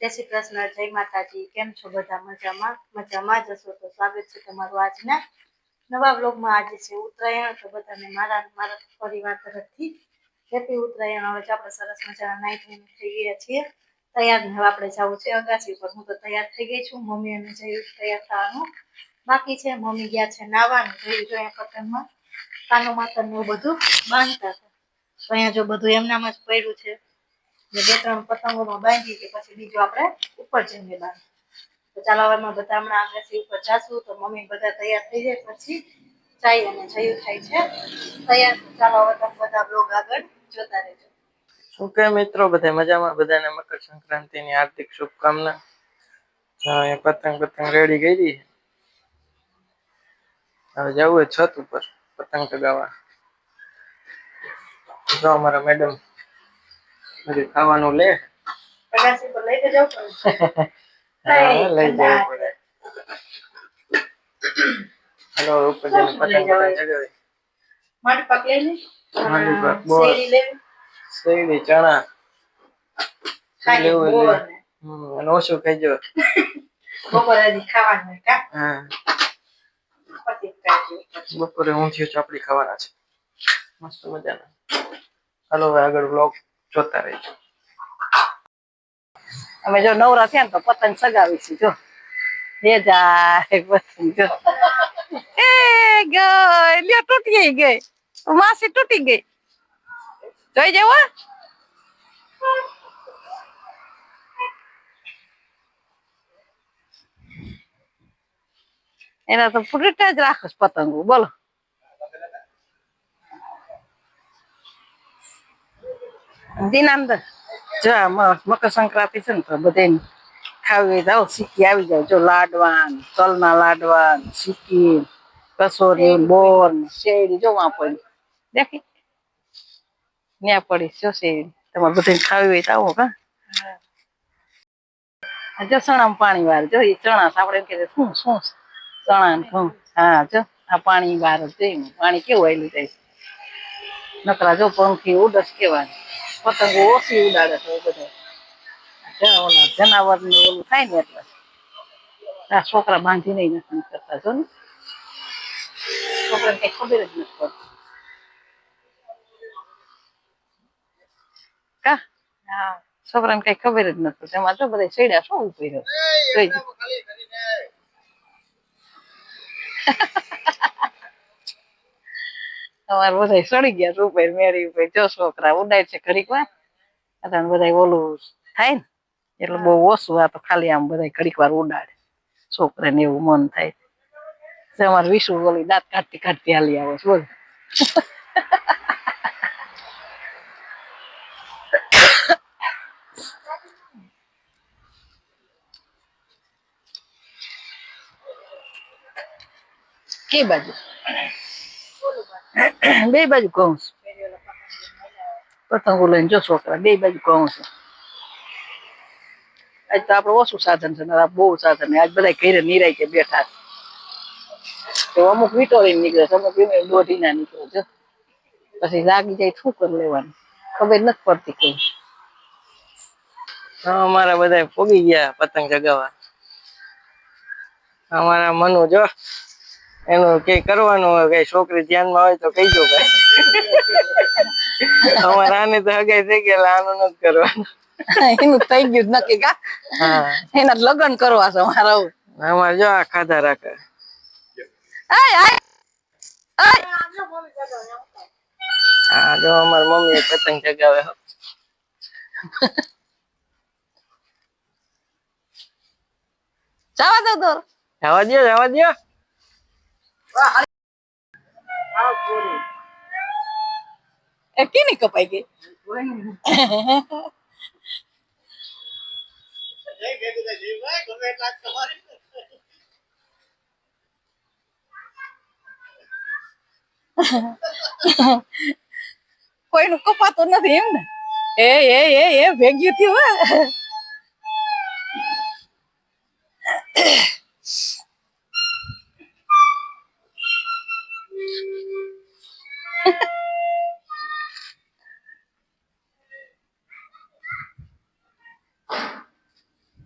જય શ્રી કૃષ્ણ, જય માતાજી. કેમ છો બધા? મજામાં જ હશો તો સ્વાગત છે તમારું આજના નવા વ્લોગમાં. આજે છે ઉત્તરાયણ, તો બધાને મારા પરિવાર તરફથી હેપી ઉત્તરાયણ. હવે આપણે સરસ મજાના નાઈ થઈ ગયા છીએ તૈયાર. હવે આપણે જવું છે અગાસી પર. હું તો તૈયાર થઈ ગઈ છું, મમ્મી અને જયું તૈયાર થવાનું બાકી છે. મમ્મી ગયા છે નાવાનું, જોયું જો અહીંયા પતંગમાં કાનો માતર ને એવું બધું બાંધતા હતા. તો અહીંયા જો બધું એમનામ જ પડ્યું છે. બે ત્રણ પતંગોમાં બાંધી કે પછી બીજું આપણે ઉપર જઈને બાંધ. તો ચાલો હવેમાં બધા હમણાં આગાસી ઉપર જાશું. તો મમ્મી બધા તૈયાર થઈ જાય પછી જાય અને જયું થાય છે તૈયાર. ચાલો હવે તમે બધા બ્લોગ આગળ જોતા રહેજો. શું કે મિત્રો, બધા મજામાં? બધાને મકર સંક્રાંતિની હાર્દિક શુભકામના. પતંગ રેડી કરી. હવે જવું હોય છત ઉપર પતંગ ચગાવવા. તો અમારા મેડમ હજી ખાવાનું લે. અગાસી પર લઈને જવું પડે. લઈ જવું પડે. હાલો ઉપર જઈને પતંગ ચગાવી. માટી પાક લઈને માંડી પાક, બોર, શેરડી, ચણા લેવું લે. અને ઓછું ખાઈજો. બપોરે હજી ખાવાનું કા? હા, બપોરે ઊંધિયું ચોપડી ખાવાના છે મસ્ત મજાના. હાલો હવે આગળ બ્લોગ જોતા રહેજો. અમે જો નવરા થયા ને તો પતંગ ચગાવીશું. જો એ જાય પતંગ, જો એ ગઈ લ્યો, તૂટી ગઈ માસી, તૂટી ગઈ. જોઈ જવો. એના તો ફૂટા જ રાખો પતંગો. બોલો દિનાંદર જો મકર સંક્રાંતિ છે ને તો બધે ખાવી જાવ. સિક્કી આવી જાય જો, લાડવા, તલના લાડવા, સિક્કી, કસોરી, બોર, શેરડી જો વાં પડી દેખી ત્યાં પડી. જો શેરડી તમારે બધે ખાવી હોય તો આવો. કા જો ચણામાં પાણી વાર, જો એ ચણા આપણે એમ કે શું શું ચણા ને ઘઉં. હા જો આ પાણી વાર જોઈ, પાણી કેવું આવેલું જાય. નકરા જો પંખી ઉડસ કેવા પતંગો ઓછી ઉડાડે તો બધા ઓલા જનાવર ને ઓલું થાય ને એટલે આ છોકરા બાંધી નહીં નથી કરતા. જો ને છોકરાને કઈ ખબર જ નથી પડતી. કા છોકરાને કઈ ખબર જ નથી. એમાં તો બધા ચડ્યા શું ઉભી રહ્યો. અમારે બધા સડી ગયા રૂપે મેરી ઉપર. જો છોકરા ઉડાય છે ઘડીક વાર, બધા ઓલું થાય ને એટલે બહુ ઓછું. આ તો ખાલી આમ બધા ઘડીક વાર ઉડાડે. છોકરા ને એવું મન થાય. અમારે વિશુ ઓલી દાંત કાઢતી કાઢતી હાલી આવે છે. બોલ કે બાજુ બે બાજુ કહું છું. પતંગો લઈને જો છોકરા બે બાજુ કહું છું. આજ તો આપડે ઓછું સાધન છે, બહુ સાધન. આજ બધા ઘેરે નિરાય બેઠા છે. અમુક વિટોરી નીકળે છે, અમુક દોઢી ના નીકળે છે. પછી લાગી જાય શું કરી લેવાનું ખબર નથી પડતી કઈ. અમારા બધા પોગી ગયા પતંગ ચગાવવા. અમારા મનુ જો એનું કઈ કરવાનું હોય, કઈ છોકરી ધ્યાનમાં હોય તો કહીજો ભાઈ. અમારે આને તો હગાઈ થઈ ગયા, આનું નથી કરવાનું. એનું થઈ ગયું નક્કી. કા એના લગ્ન કરવા છે અમારા. અમારે જો આ ખાધા રાખે. હા જો અમારી મમ્મી પતંગ ચગાવે. જવા દો તો. જવા દો, જવા દો. એ કેની કપાઈ ગઈ. કોઈનું કપાતું નથી એમ ને. એ ભેગ્યું થયું.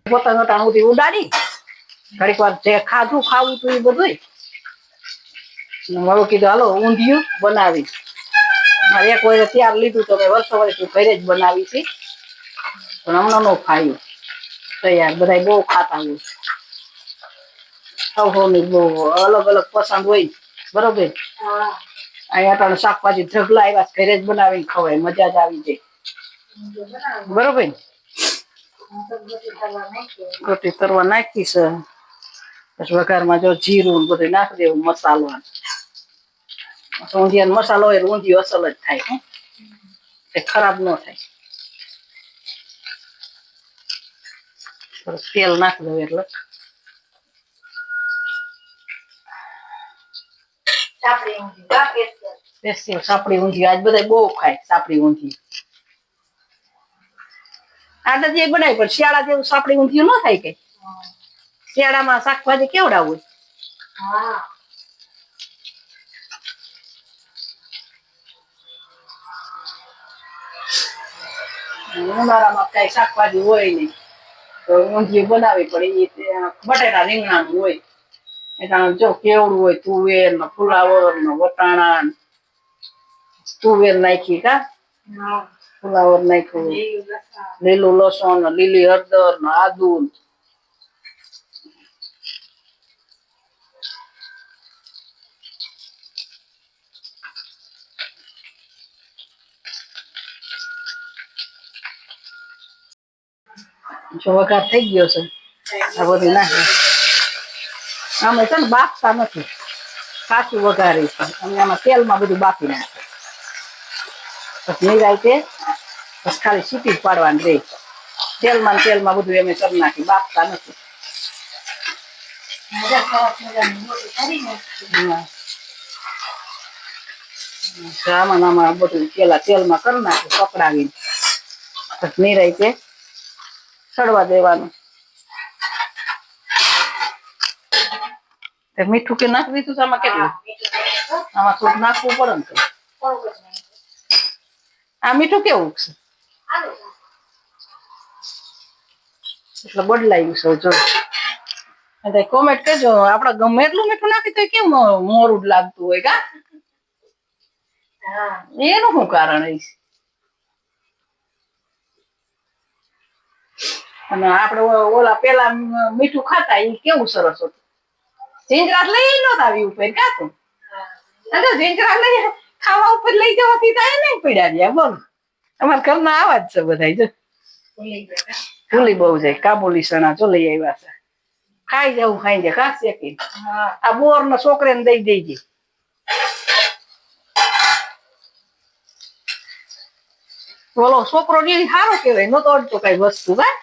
પતંગ અટાણ સુધી ઉડાડી ઘડીક વાર જે ખાધું ખાવું તું એ બધું મારું કીધું હાલો ઊંધિયું બનાવી મારે એક વાર તૈયાર લીધું તો મેં વર્ષો વર્ષ ઘરે જ બનાવી છે પણ હમણાં નો ખાયું તૈયાર બધા બહુ ખાતા હોય સૌની બહુ અલગ અલગ પસંદ હોય બરોબર અહીંયા અટાણે શાકભાજી ઢગલા આવ્યા ઘરે જ બનાવીને ખવાય મજા જ આવી જાય બરોબર રોટી તરવા નાખી છે પછી વઘારમાં જો જીરું બધું નાખી દેવું મસાલો ઊંધિયાનો મસાલો હોય ઊંધિયું અસલ જ થાય એ ખરાબ ન થાય તેલ નાખી દઉં એટલે સ્પેશિયલ સાપડી ઊંધિયું આજ બધા બહુ ખાય સાપડી ઊંધિયું આટા જે બનાવી પણ શિયાળા જેવું સાપડી ઊંધિયું ન થાય કે શિયાળામાં શાકભાજી કેવડા હોય ઉનાળામાં કઈ શાકભાજી હોય નહીં તો ઊંધિયું બનાવી પડે એ બટેટા રીંગણાનું હોય એટલે જો કેવડું હોય તુવેર ને ફુલાવર ને વટાણા તુવેર નાખી કા ફુલાવર નાખ્યું લીલું લસણ લીલી હળદર ને આદુ જો વઘાર થઈ ગયો છે આ બધું નાખે અમે છે ને બાફતા નથી કાચું વઘારી છે અમે આમાં તેલમાં બધું બાફી નાખે પછી નિરાય તે બસ ખાલી સીટી જ પાડવાની રહી તેલમાં બધું અમે કરી નાખી બાફતા નથી આમાં બધું પેલા તેલમાં કરી નાખી પકડાવીને પછી નિરાય તે સડવા દેવાનું મીઠું કે નાખી દીધું આમાં કેટલું આમાં થોડું નાખવું પડે ને આ મીઠું કેવું છે એટલે બદલાયું છે જો કોમેન્ટ કરજો આપડે ગમે એટલું મીઠું નાખી તો કેમ મોરું જ લાગતું હોય કા એનું શું કારણ છે અને આપડે ઓલા પેલા મીઠું ખાતા એ કેવું સરસ હતું ઝીંજરાત લઈ નતા આવી ઉપર કાતું ઝીંજરાત લઈ ખાવા ઉપર લઈ જવાથી થાય નહીં પડ્યા ગયા બોલ અમારા ઘરના આવા જ છે બધા જો ભૂલી બહુ જાય કાબુલી સણા જો લઈ આવ્યા છે ખાઈ જવું ખાઈ જાય ખાસ શેકી આ બોર ના છોકરાને દઈ દેજે બોલો છોકરો ને સારો કેવાય નતો અડતો કઈ વસ્તુ કા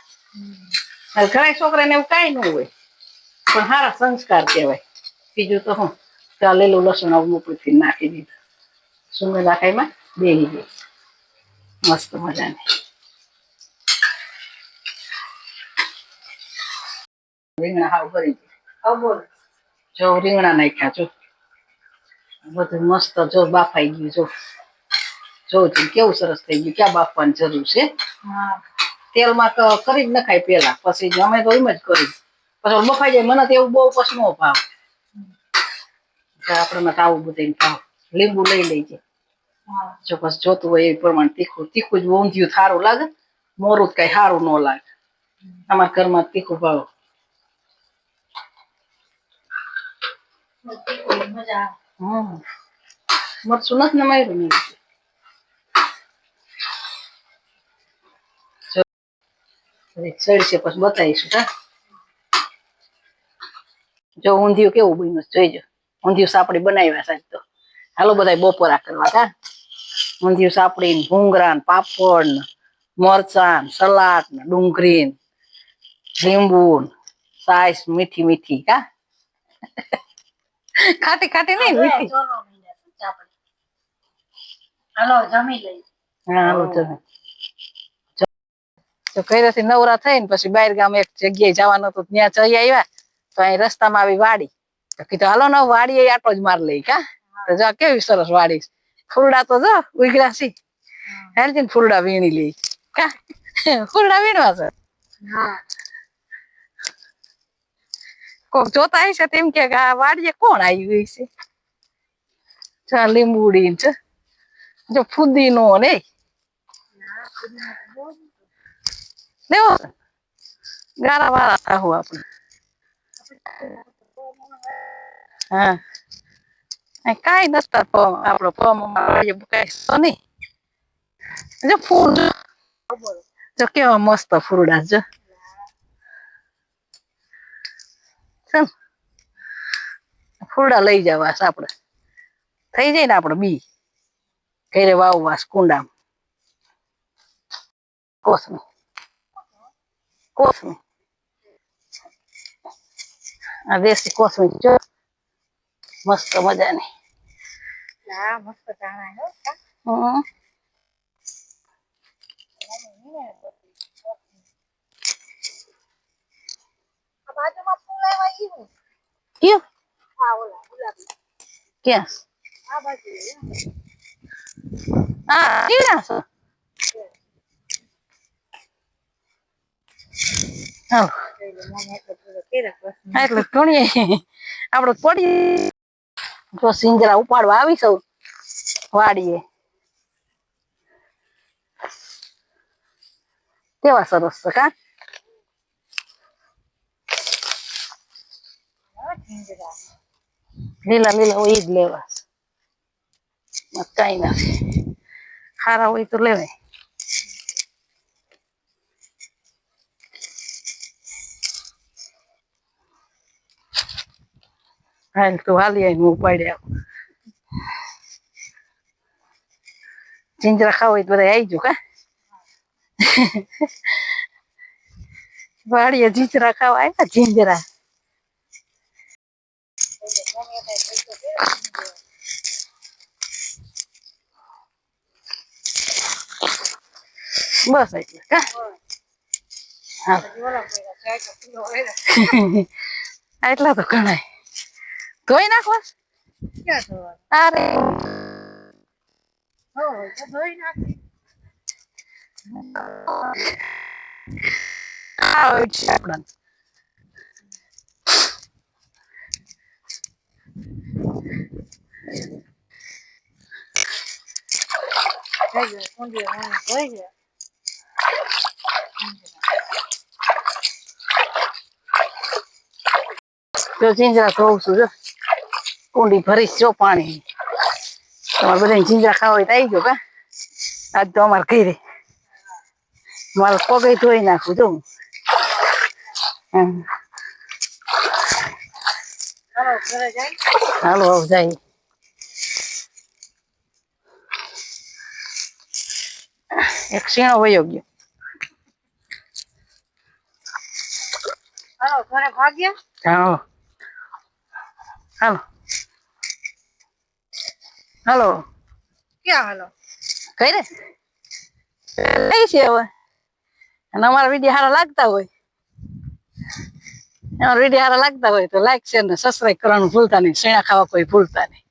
ઘણા છોકરાને એવું કઈ ન હોય પણ સારા સંસ્કાર કહેવાય બીજું તો હું ત્યાં લીલું લસણ આવું ઉપરથી નાખી દીધું સુંદર રાખાઈમાં બેહી ગઈ મસ્ત મજાની રીંગણા હાવ ભરી ગયા જો રીંગણા નાખ્યા જો બધું મસ્ત જો બાફાઈ ગયું જો કેવું સરસ થઈ ગયું ક્યાં બાફવાની જરૂર છે તેલમાં તો કરી જ નખાય પેલા પછી અમે તો એમ જ કરી પછી બફાઈ જાય મને તો એવું બહુ પછી નો ભાવ આપડે આવું બધું ભાવ લીંબુ લઈ લેજે જો પછી જોતું હોય એ પ્રમાણે તીખું જ ઊંધિયું સારું લાગે મોરું જ કઈ સારું ન લાગે અમારા ઘરમાં તીખું ભાવ મરચું નથી ને માર્યું નહીં સડશે પછી બતાવીશું કા જો ઊંધિયું કેવું બન્યું જોઈજો ઊંધિયું સાપડી બનાવ્યા સાહેબ તો હાલો બધા બપોરા કરવા કા ઊંધિયું સાપડી ભૂંગરા પાપડ મરચાં સલાડ ને ડુંગળી લીંબુ સાઈસ મીઠી મીઠી કા ખાટી ખાટી નહીં મીઠી હાલો જમી લઈ હા હાલો જમી તો ઘરેથી નવરા થઈને પછી બહાર ગામ એક જગ્યાએ જવાનું હતું ત્યાં જઈ આવ્યા તો અહીં રસ્તામાં આવી વાડી તો કીધું હાલો ને વાડી આટો જ માર લઈ કા તો જો કેવી સરસ વાડી ફૂલડા તો જો ઉગડ્યા છે હેલજીને ફૂલડા વીણી લઈ કા ફૂલડા વીણવા છે કોક જોતા હશે તેમ કે આ વાડીએ કોણ આવ્યું હશે. ચા લીંબુડી છે જો ફુદીનો ને લેવો ગારા વાળા થાવું આપણે. હા કઈ નતા આપડો કઈ નહીં. જો ફૂલ જો કેવા મસ્ત ફૂલડા જો ફૂલડા લઈ જવા આપડે થઈ જાય ને આપડે બી ઘરે વાવવા કુંડામાં. કોસમી કોસમી આ દેશી કોસમી જો મસ્ત મજાની. હા મસ્ત ધાણા બાજુમાં ફૂલ આવ્યા ઈ હું કયું હા ઓલા ગુલાબી ક્યાં આ બાજુ હા કેવા છો હા એટલે ઘણી આપડે પડી જો સિંજરા ઉપાડવા આવી સૌ વાડીએ કેવા સરસ છે કા લીલા લીલા હોય જ લેવા કઈ નથી ખારા હોય તો લેવાય. હાલ તું હાલી આવીને ઉપાડ્યા ચિંજરા ખાવ હોય તો બધા આવી કા વાડીએ જીંજરા ખાવા આવ્યા જીંજરા. બસ એટલે કા એટલા તો ઘણા ધોઈ નાખવા અરે આપડા જો જીંજરા ધોઉં છું જો કુંડી ભરીશ જો પાણી તમારે બધા જીંજરા ખાવા હોય તો આવી ગયો કા આજ તો અમારે ઘરે મારે પગે ધોઈ નાખું જો હાલો આવ જાય એક સીણો વયો ગયો. હાલો ઘરે ભાગ્યા હાલો હાલો હાલો ક્યાં હાલો કઈ રે કઈ છે હવે અને અમારા વિડીયો સારા લાગતા હોય અમારા વિડીયો સારા લાગતા હોય તો લાઈક શેર ને સબસ્ક્રાઈબ કરવાનું ભૂલતા નહીં. શેણા ખાવા કોઈ ભૂલતા નહીં.